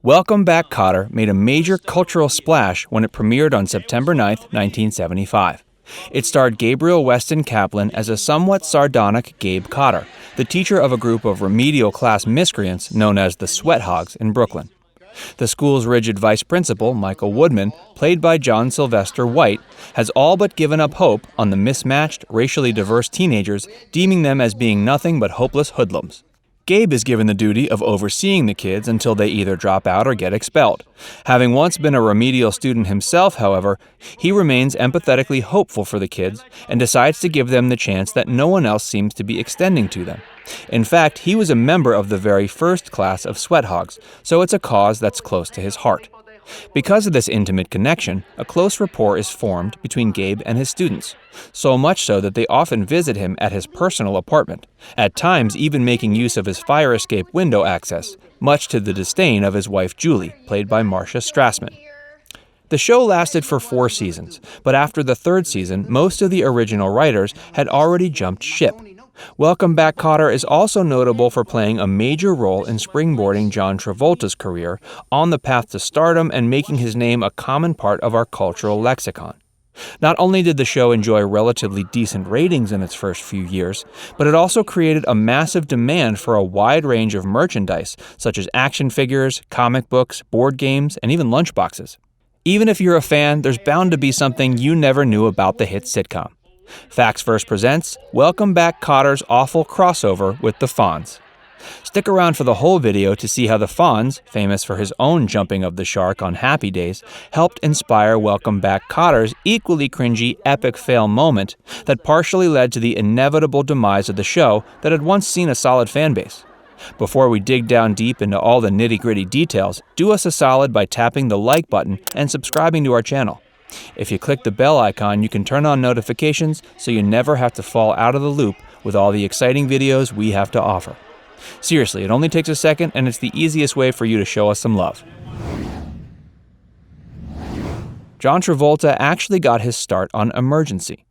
Welcome Back, Kotter made a major cultural splash when it premiered on September 9, 1975. It starred Gabriel Weston Kaplan as a somewhat sardonic Gabe Kotter, the teacher of a group of remedial class miscreants known as the Sweathogs in Brooklyn. The school's rigid vice principal, Michael Woodman, played by John Sylvester White, has all but given up hope on the mismatched, racially diverse teenagers, deeming them as being nothing but hopeless hoodlums. Gabe is given the duty of overseeing the kids until they either drop out or get expelled. Having once been a remedial student himself, however, he remains empathetically hopeful for the kids and decides to give them the chance that no one else seems to be extending to them. In fact, he was a member of the very first class of Sweathogs, so it's a cause that's close to his heart. Because of this intimate connection, a close rapport is formed between Gabe and his students, so much so that they often visit him at his personal apartment, at times even making use of his fire escape window access, much to the disdain of his wife Julie, played by Marcia Strassman. The show lasted for 4 seasons, but after the 3rd season, most of the original writers had already jumped ship. Welcome Back, Kotter is also notable for playing a major role in springboarding John Travolta's career on the path to stardom and making his name a common part of our cultural lexicon. Not only did the show enjoy relatively decent ratings in its first few years, but it also created a massive demand for a wide range of merchandise, such as action figures, comic books, board games, and even lunchboxes. Even if you're a fan, there's bound to be something you never knew about the hit sitcom. Facts First presents Welcome Back, Kotter's awful crossover with the Fonz. Stick around for the whole video to see how the Fonz, famous for his own jumping of the shark on Happy Days, helped inspire Welcome Back, Kotter's equally cringy epic fail moment that partially led to the inevitable demise of the show that had once seen a solid fan base. Before we dig down deep into all the nitty-gritty details, do us a solid by tapping the like button and subscribing to our channel. If you click the bell icon, you can turn on notifications so you never have to fall out of the loop with all the exciting videos we have to offer. Seriously, it only takes a second and it's the easiest way for you to show us some love. John Travolta actually got his start on Emergency.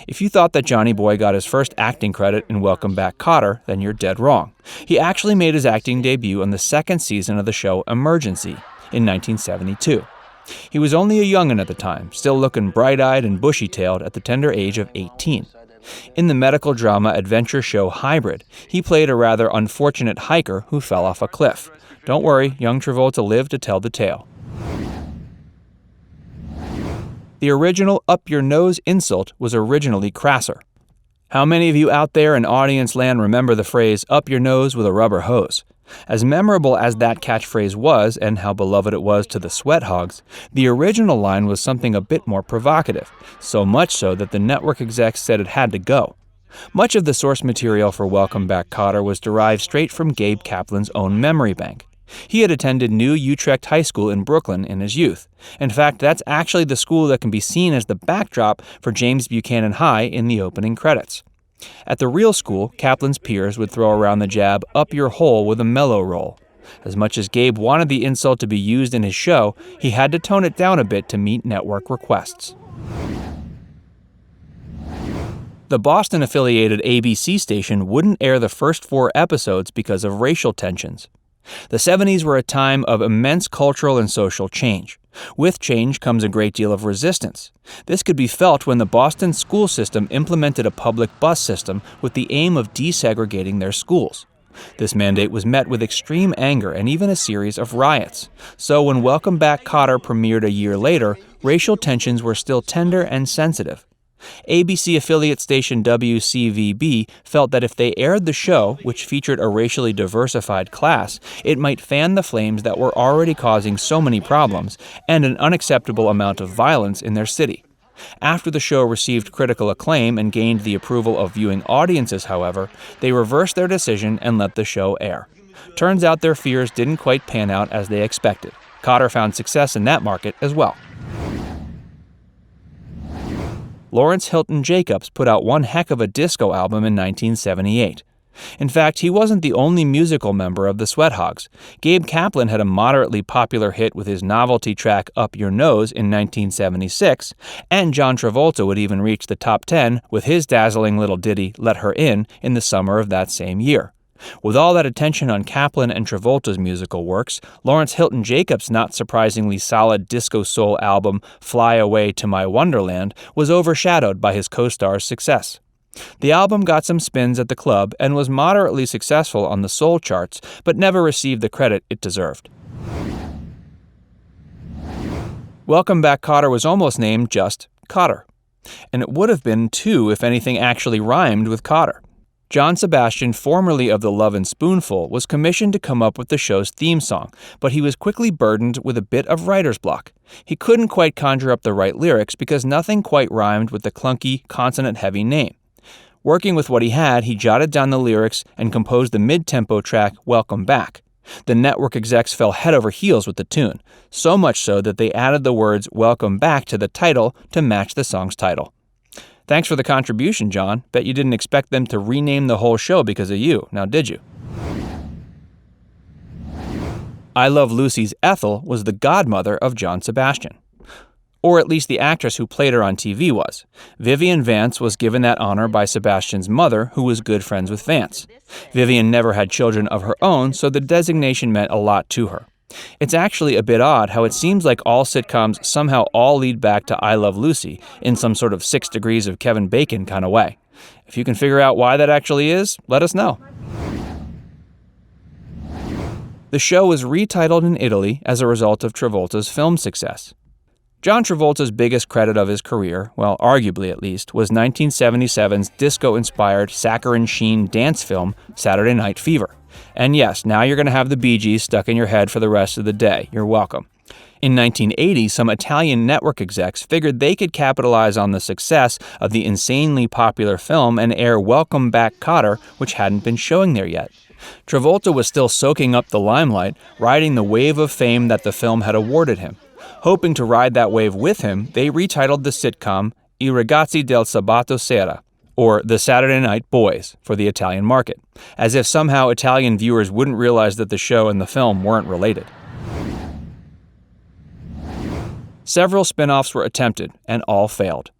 If you thought that Johnny Boy got his first acting credit in Welcome Back, Kotter, then you're dead wrong. He actually made his acting debut on the 2nd season of the show Emergency in 1972. He was only a young'un at the time, still looking bright-eyed and bushy-tailed at the tender age of 18. In the medical drama adventure show Hybrid, he played a rather unfortunate hiker who fell off a cliff. Don't worry, young Travolta lived to tell the tale. The original up-your-nose insult was originally crasser. How many of you out there in audience land remember the phrase, up your nose with a rubber hose? As memorable as that catchphrase was, and how beloved it was to the Sweathogs, the original line was something a bit more provocative, so much so that the network execs said it had to go. Much of the source material for Welcome Back, Kotter was derived straight from Gabe Kaplan's own memory bank. He had attended New Utrecht High School in Brooklyn in his youth. In fact, that's actually the school that can be seen as the backdrop for James Buchanan High in the opening credits. At the real school, Kaplan's peers would throw around the jab, up your hole with a mellow roll. As much as Gabe wanted the insult to be used in his show, he had to tone it down a bit to meet network requests. The Boston-affiliated ABC station wouldn't air the first 4 episodes because of racial tensions. The 70s were a time of immense cultural and social change. With change comes a great deal of resistance. This could be felt when the Boston school system implemented a public bus system with the aim of desegregating their schools. This mandate was met with extreme anger and even a series of riots. So when Welcome Back, Kotter premiered a year later, racial tensions were still tender and sensitive. ABC affiliate station WCVB felt that if they aired the show, which featured a racially diversified class, it might fan the flames that were already causing so many problems and an unacceptable amount of violence in their city. After the show received critical acclaim and gained the approval of viewing audiences, however, they reversed their decision and let the show air. Turns out their fears didn't quite pan out as they expected. Kotter found success in that market as well. Lawrence Hilton Jacobs put out one heck of a disco album in 1978. In fact, he wasn't the only musical member of the Sweathogs. Gabe Kaplan had a moderately popular hit with his novelty track Up Your Nose in 1976, and John Travolta would even reach the top 10 with his dazzling little ditty Let Her In the summer of that same year. With all that attention on Kaplan and Travolta's musical works, Lawrence Hilton Jacobs' not surprisingly solid disco soul album Fly Away to My Wonderland was overshadowed by his co-star's success. The album got some spins at the club and was moderately successful on the soul charts, but never received the credit it deserved. Welcome Back Kotter was almost named just Kotter. And it would have been too if anything actually rhymed with Kotter. John Sebastian, formerly of The Lovin' Spoonful, was commissioned to come up with the show's theme song, but he was quickly burdened with a bit of writer's block. He couldn't quite conjure up the right lyrics because nothing quite rhymed with the clunky, consonant-heavy name. Working with what he had, he jotted down the lyrics and composed the mid-tempo track Welcome Back. The network execs fell head over heels with the tune, so much so that they added the words Welcome Back to the title to match the song's title. Thanks for the contribution, John. Bet you didn't expect them to rename the whole show because of you, now did you? I Love Lucy's Ethel was the godmother of John Sebastian. Or at least the actress who played her on TV was. Vivian Vance was given that honor by Sebastian's mother, who was good friends with Vance. Vivian never had children of her own, so the designation meant a lot to her. It's actually a bit odd how it seems like all sitcoms somehow all lead back to I Love Lucy in some sort of 6 Degrees of Kevin Bacon kind of way. If you can figure out why that actually is, let us know. The show was retitled in Italy as a result of Travolta's film success. John Travolta's biggest credit of his career, well, arguably at least, was 1977's disco-inspired saccharine sheen dance film Saturday Night Fever. And yes, now you're going to have the Bee Gees stuck in your head for the rest of the day. You're welcome. In 1980, some Italian network execs figured they could capitalize on the success of the insanely popular film and air Welcome Back Kotter, which hadn't been showing there yet. Travolta was still soaking up the limelight, riding the wave of fame that the film had awarded him. Hoping to ride that wave with him, they retitled the sitcom I Ragazzi del Sabato Sera, or The Saturday Night Boys, for the Italian market, as if somehow Italian viewers wouldn't realize that the show and the film weren't related. Several spin-offs were attempted, and all failed.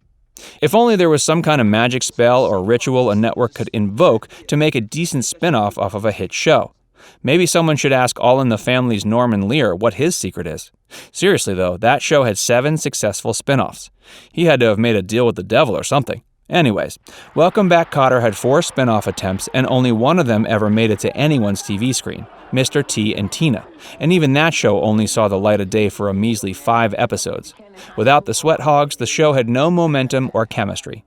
If only there was some kind of magic spell or ritual a network could invoke to make a decent spin-off off of a hit show. Maybe someone should ask All in the Family's Norman Lear what his secret is. Seriously though, that show had 7 successful spin-offs. He had to have made a deal with the devil or something. Anyways, Welcome Back Kotter had 4 spin-off attempts, and only one of them ever made it to anyone's TV screen, Mr. T and Tina. And even that show only saw the light of day for a measly 5 episodes. Without the Sweathogs, the show had no momentum or chemistry.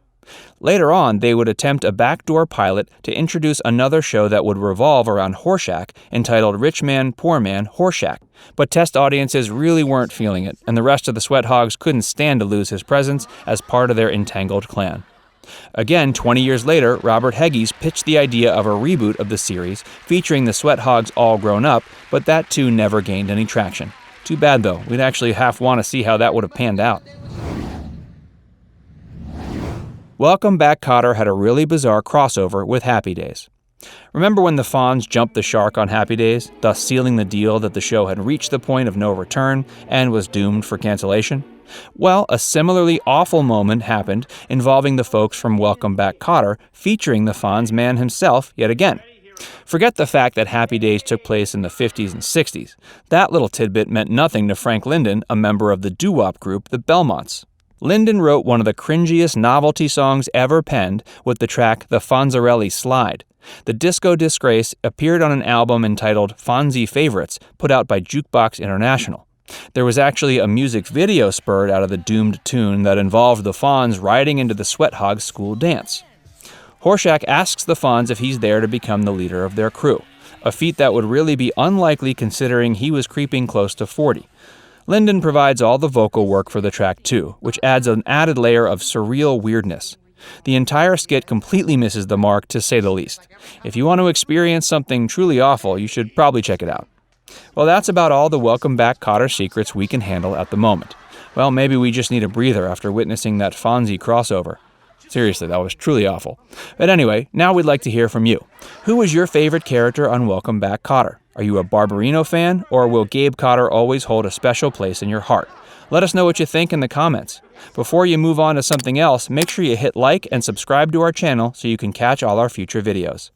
Later on, they would attempt a backdoor pilot to introduce another show that would revolve around Horseshack, entitled Rich Man, Poor Man, Horseshack. But test audiences really weren't feeling it, and the rest of the Sweathogs couldn't stand to lose his presence as part of their entangled clan. Again, 20 years later, Robert Heggies pitched the idea of a reboot of the series, featuring the Sweathogs all grown up, but that too never gained any traction. Too bad though, we'd actually half want to see how that would have panned out. Welcome Back Kotter had a really bizarre crossover with Happy Days. Remember when the Fonz jumped the shark on Happy Days, thus sealing the deal that the show had reached the point of no return and was doomed for cancellation? Well, a similarly awful moment happened involving the folks from Welcome Back Kotter, featuring the Fonz man himself yet again. Forget the fact that Happy Days took place in the 50s and 60s. That little tidbit meant nothing to Frank Lyndon, a member of the doo-wop group the Belmonts. Lyndon wrote one of the cringiest novelty songs ever penned with the track The Fonzarelli Slide. The disco disgrace appeared on an album entitled Fonzie Favorites, put out by Jukebox International. There was actually a music video spurred out of the doomed tune that involved the Fonz riding into the Sweathogs school dance. Horseshack asks the Fonz if he's there to become the leader of their crew, a feat that would really be unlikely considering he was creeping close to 40. Lyndon provides all the vocal work for the track too, which adds an added layer of surreal weirdness. The entire skit completely misses the mark, to say the least. If you want to experience something truly awful, you should probably check it out. Well, that's about all the Welcome Back Kotter secrets we can handle at the moment. Well, maybe we just need a breather after witnessing that Fonzie crossover. Seriously, that was truly awful. But anyway, now we'd like to hear from you. Who was your favorite character on Welcome Back Kotter? Are you a Barbarino fan, or will Gabe Kotter always hold a special place in your heart? Let us know what you think in the comments. Before you move on to something else, make sure you hit like and subscribe to our channel so you can catch all our future videos.